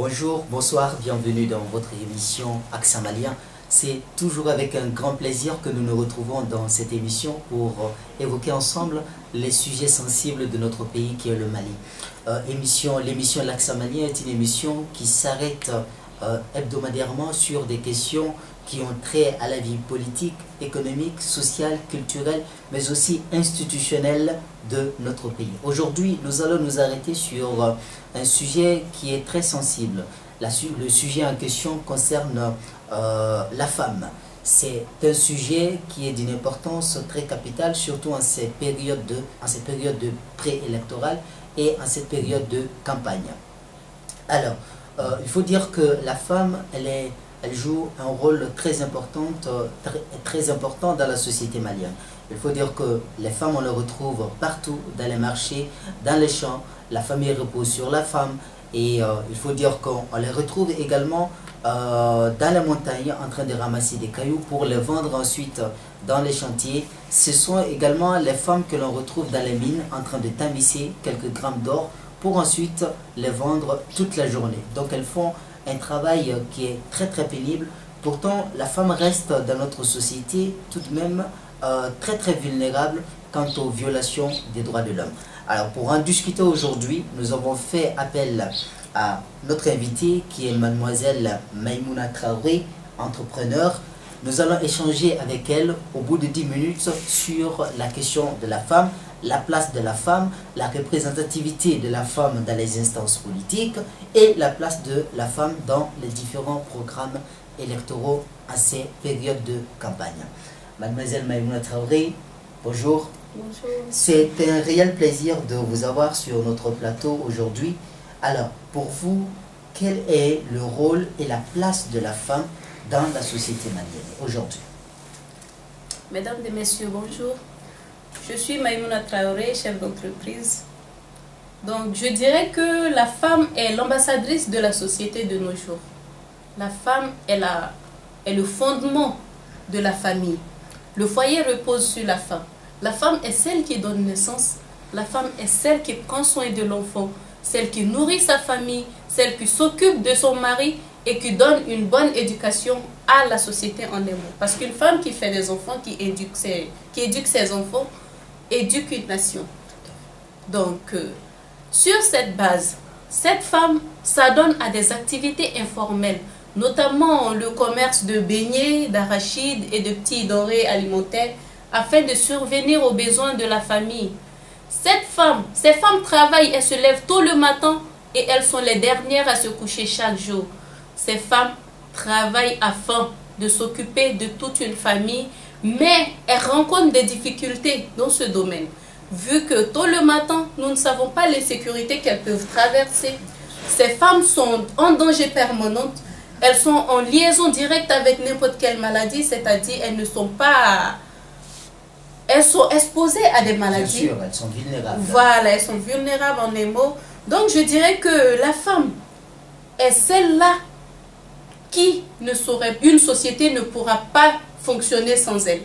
Bonjour, bonsoir, bienvenue dans votre émission Accent Malien. C'est toujours avec un grand plaisir que nous nous retrouvons dans cette émission pour évoquer ensemble les sujets sensibles de notre pays qui est le Mali. L'émission L'Accent Malien est une émission qui s'arrête hebdomadairement sur des questions qui ont trait à la vie politique, économique, sociale, culturelle, mais aussi institutionnelle de notre pays. Aujourd'hui, nous allons nous arrêter sur un sujet qui est très sensible. Le sujet en question concerne la femme. C'est un sujet qui est d'une importance très capitale, surtout en ces périodes de préélectorales et en cette période de campagne. Alors, il faut dire que la femme, elle joue un rôle très important dans la société malienne. Il faut dire que les femmes, on les retrouve partout, dans les marchés, dans les champs. La famille repose sur la femme. Et il faut dire qu'on les retrouve également dans les montagnes en train de ramasser des cailloux pour les vendre ensuite dans les chantiers. Ce sont également les femmes que l'on retrouve dans les mines en train de tamisser quelques grammes d'or pour ensuite les vendre toute la journée. Donc elles font un travail qui est très pénible. Pourtant, la femme reste dans notre société tout de même très vulnérable quant aux violations des droits de l'homme. Alors pour en discuter aujourd'hui, nous avons fait appel à notre invitée qui est mademoiselle Maïmouna Traoré, entrepreneur. Nous allons échanger avec elle au bout de 10 minutes sur la question de la femme, la place de la femme, la représentativité de la femme dans les instances politiques et la place de la femme dans les différents programmes électoraux à ces périodes de campagne. Mademoiselle Maïmouna Traoré, bonjour. Bonjour. C'est un réel plaisir de vous avoir sur notre plateau aujourd'hui. Alors, pour vous, quel est le rôle et la place de la femme dans la société malienne aujourd'hui? Mesdames et messieurs, bonjour. Je suis Maïmouna Traoré, chef d'entreprise. Donc, je dirais que la femme est l'ambassadrice de la société de nos jours. La femme est le fondement de la famille. Le foyer repose sur la femme. La femme est celle qui donne naissance. La femme est celle qui prend soin de l'enfant, celle qui nourrit sa famille, celle qui s'occupe de son mari et qui donne une bonne éducation à la société en un mot. Parce qu'une femme qui fait des enfants, qui éduque ses enfants, éduque une nation. Donc, sur cette base, cette femme s'adonne à des activités informelles, notamment le commerce de beignets, d'arachides et de petits denrées alimentaires, afin de survenir aux besoins de la famille. Ces femmes travaillent, elles se lèvent tôt le matin et elles sont les dernières à se coucher chaque jour. Ces femmes travaillent afin de s'occuper de toute une famille, mais elles rencontrent des difficultés dans ce domaine. Vu que tôt le matin, nous ne savons pas les sécurités qu'elles peuvent traverser. Ces femmes sont en danger permanent. Elles sont en liaison directe avec n'importe quelle maladie, c'est-à-dire elles sont exposées à des maladies. Bien sûr, elles sont vulnérables. Voilà, elles sont vulnérables en un mot. Donc je dirais que la femme est celle-là qui une société ne pourra pas fonctionner sans elle.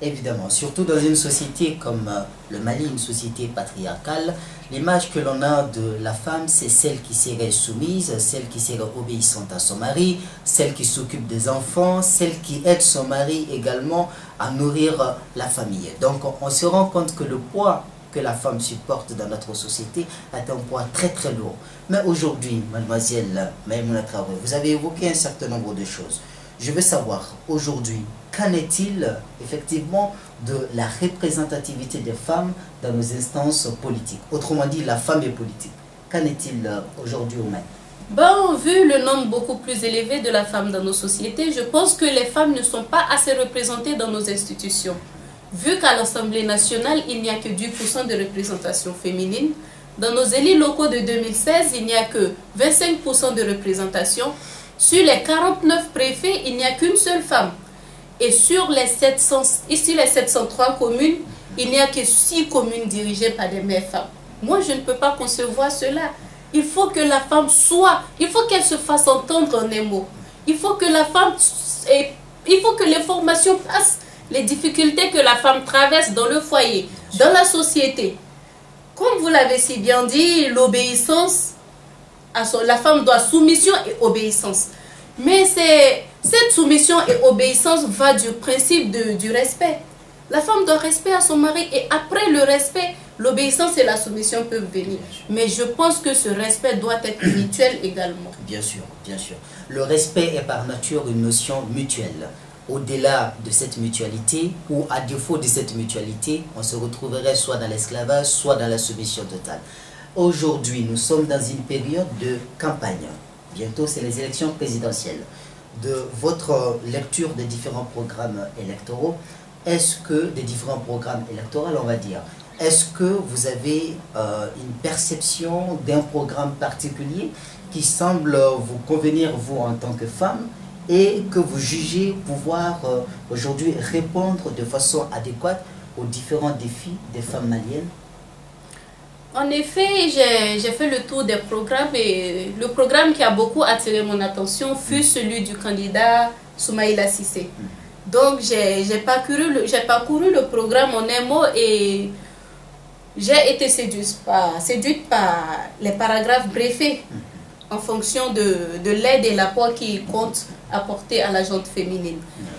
Évidemment, surtout dans une société comme le Mali, une société patriarcale, l'image que l'on a de la femme, c'est celle qui serait soumise, celle qui serait obéissante à son mari, celle qui s'occupe des enfants, celle qui aide son mari également à nourrir la famille. Donc on se rend compte que le poids que la femme supporte dans notre société est un poids très lourd. Mais aujourd'hui, mademoiselle Maïmouna Traoré, vous avez évoqué un certain nombre de choses. Je veux savoir, aujourd'hui, qu'en est-il effectivement de la représentativité des femmes dans nos instances politiques? Autrement dit, la femme est politique. Qu'en est-il aujourd'hui au Mali? Bon, vu le nombre beaucoup plus élevé de la femme dans nos sociétés, je pense que les femmes ne sont pas assez représentées dans nos institutions. Vu qu'à l'Assemblée nationale, il n'y a que 10% de représentation féminine, dans nos élus locaux de 2016, il n'y a que 25% de représentation. Sur les 49 préfets, il n'y a qu'une seule femme. Et sur les 703 communes, il n'y a que 6 communes dirigées par des mères femmes. Moi, je ne peux pas concevoir cela. Il faut que la femme il faut qu'elle se fasse entendre en un mot. Il faut que l'information passe. Les difficultés que la femme traverse dans le foyer, dans la société. Comme vous l'avez si bien dit, l'obéissance la femme doit soumission et obéissance. Mais cette soumission et obéissance va du principe du respect. La femme doit respecter à son mari et après le respect, l'obéissance et la soumission peuvent venir. Mais je pense que ce respect doit être mutuel également. Bien sûr, bien sûr. Le respect est par nature une notion mutuelle. Au-delà de cette mutualité ou à défaut de cette mutualité, on se retrouverait soit dans l'esclavage, soit dans la soumission totale. Aujourd'hui, nous sommes dans une période de campagne. Bientôt, c'est les élections présidentielles. De votre lecture des différents programmes électoraux, est-ce que, des différents programmes électoraux, on va dire, est-ce que vous avez une perception d'un programme particulier qui semble vous convenir, vous, en tant que femme, et que vous jugez pouvoir aujourd'hui répondre de façon adéquate aux différents défis des femmes maliennes? En effet, j'ai fait le tour des programmes et le programme qui a beaucoup attiré mon attention fut celui du candidat Soumaïla Cissé. Donc j'ai parcouru le programme en un mot et j'ai été séduite par les paragraphes briefés en fonction de l'aide et l'apport qu'il compte apporter à la gente féminine.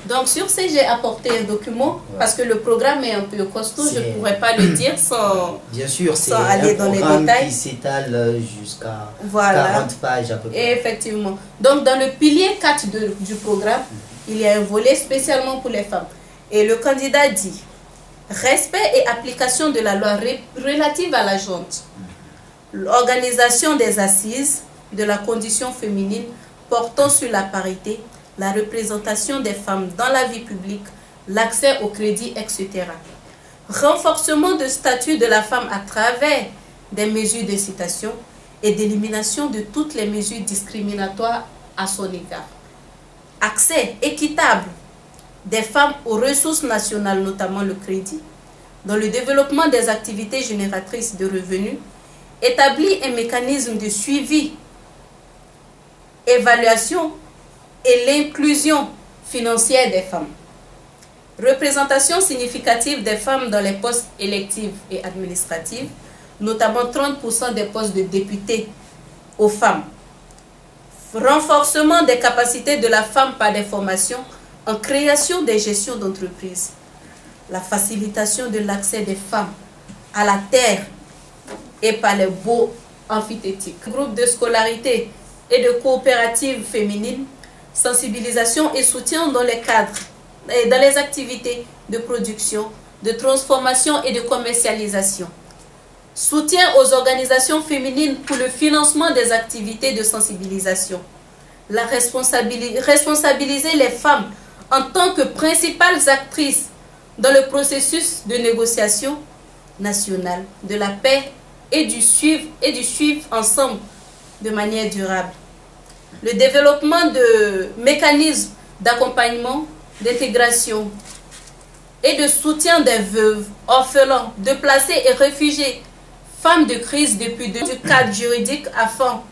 Donc sur ce, j'ai apporté un document parce que le programme est un peu costaud, je ne pourrais pas le dire sans, bien sûr, sans aller dans les détails. Qui s'étale jusqu'à 40 pages à peu près. Et effectivement. Donc dans le pilier 4 du programme, il y a un volet spécialement pour les femmes. Et le candidat dit « Respect et application de la loi relative à la gente, l'organisation des assises de la condition féminine portant sur la parité, la représentation des femmes dans la vie publique, l'accès au crédit, etc. Renforcement du statut de la femme à travers des mesures d'incitation et d'élimination de toutes les mesures discriminatoires à son égard. Accès équitable des femmes aux ressources nationales, notamment le crédit, dans le développement des activités génératrices de revenus, établir un mécanisme de suivi, évaluation et l'inclusion financière des femmes. Représentation significative des femmes dans les postes électifs et administratifs, notamment 30% des postes de députés aux femmes. Renforcement des capacités de la femme par des formations en création des gestions d'entreprise. La facilitation de l'accès des femmes à la terre et par les baux amphithétiques. Groupe de scolarité et de coopératives féminines, sensibilisation et soutien dans les cadres et dans les activités de production, de transformation et de commercialisation. Soutien aux organisations féminines pour le financement des activités de sensibilisation. La responsabiliser les femmes en tant que principales actrices dans le processus de négociation nationale, de la paix et du suivre ensemble de manière durable. Le développement de mécanismes d'accompagnement, d'intégration et de soutien des veuves, orphelins, déplacés et réfugiés, femmes de crise depuis du cadre juridique afin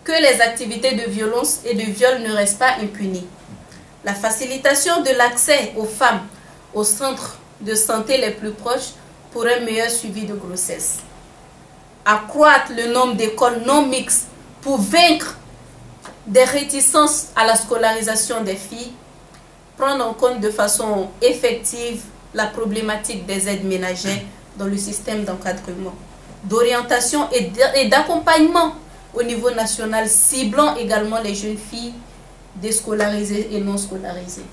que les activités de violence et de viol ne restent pas impunies. La facilitation de l'accès aux femmes aux centres de santé les plus proches pour un meilleur suivi de grossesse. Accroître le nombre d'écoles non mixtes pour vaincre des réticences à la scolarisation des filles, prendre en compte de façon effective la problématique des aides ménagères dans le système d'encadrement, d'orientation et d'accompagnement au niveau national, ciblant également les jeunes filles déscolarisées et non scolarisées.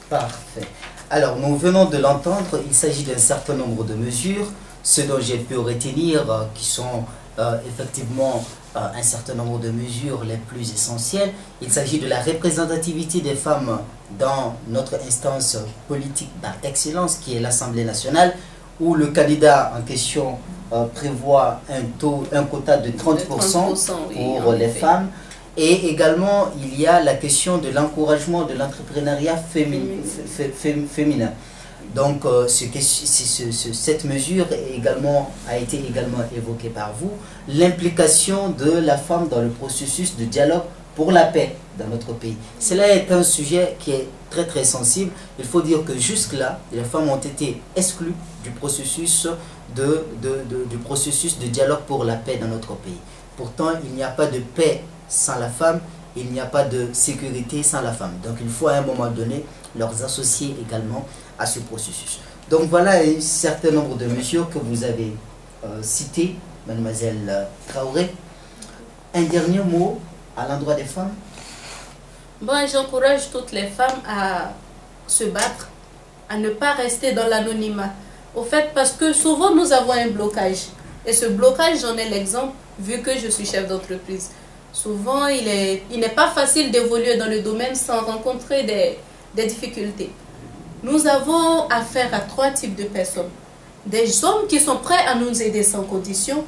Parfait. Alors, nous venons de l'entendre, il s'agit d'un certain nombre de mesures, ce dont j'ai pu retenir, qui sont effectivement un certain nombre de mesures les plus essentielles. Il s'agit de la représentativité des femmes dans notre instance politique par excellence, qui est l'Assemblée nationale, où le candidat en question prévoit un quota de 30% pour les femmes. Et également, il y a la question de l'encouragement de l'entrepreneuriat féminin. Donc, cette mesure a été également évoquée par vous, l'implication de la femme dans le processus de dialogue pour la paix dans notre pays. Cela est un sujet qui est très très sensible. Il faut dire que jusque-là, les femmes ont été exclues du processus de dialogue pour la paix dans notre pays. Pourtant, il n'y a pas de paix sans la femme, il n'y a pas de sécurité sans la femme. Donc il faut à un moment donné leur associer également à ce processus. Donc voilà un certain nombre de mesures que vous avez citées, mademoiselle Traoré. Un dernier mot à l'endroit des femmes? Bon, j'encourage toutes les femmes à se battre, à ne pas rester dans l'anonymat. Au fait, parce que souvent nous avons un blocage. Et ce blocage, j'en ai l'exemple, vu que je suis chef d'entreprise. Souvent, il n'est pas facile d'évoluer dans le domaine sans rencontrer des difficultés. Nous avons affaire à 3 types de personnes. Des hommes qui sont prêts à nous aider sans condition.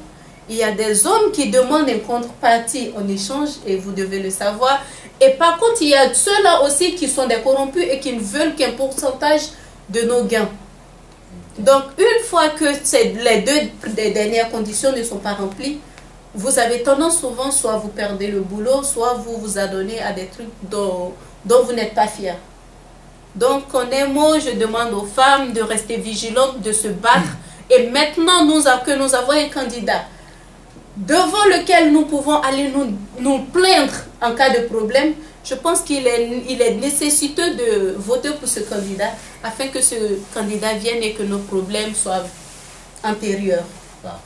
Il y a des hommes qui demandent une contrepartie en échange, et vous devez le savoir. Et par contre, il y a ceux-là aussi qui sont des corrompus et qui ne veulent qu'un pourcentage de nos gains. Donc, une fois que les deux dernières conditions ne sont pas remplies, vous avez tendance souvent, soit vous perdez le boulot, soit vous vous adonnez à des trucs dont vous n'êtes pas fier. Donc, en un mot, je demande aux femmes de rester vigilantes, de se battre. Et maintenant que nous avons un candidat devant lequel nous pouvons aller nous plaindre en cas de problème, je pense qu'il est nécessiteux de voter pour ce candidat afin que ce candidat vienne et que nos problèmes soient antérieurs. Parfait.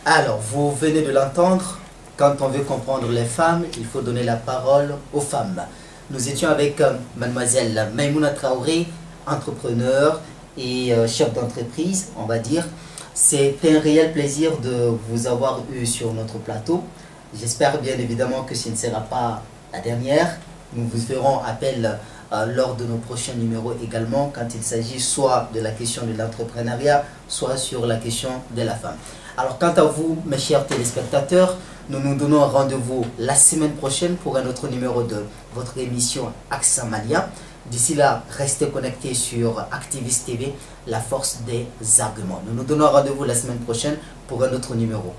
Alors, vous venez de l'entendre, quand on veut comprendre les femmes, il faut donner la parole aux femmes. Nous étions avec mademoiselle Maïmouna Traoré, entrepreneur et chef d'entreprise, on va dire. C'était un réel plaisir de vous avoir eu sur notre plateau. J'espère bien évidemment que ce ne sera pas la dernière. Nous vous ferons appel lors de nos prochains numéros également, quand il s'agit soit de la question de l'entrepreneuriat, soit sur la question de la femme. Alors quant à vous, mes chers téléspectateurs, nous nous donnons rendez-vous la semaine prochaine pour un autre numéro de votre émission Accent Malien. D'ici là, restez connectés sur Activiste TV, la force des arguments. Nous nous donnons rendez-vous la semaine prochaine pour un autre numéro.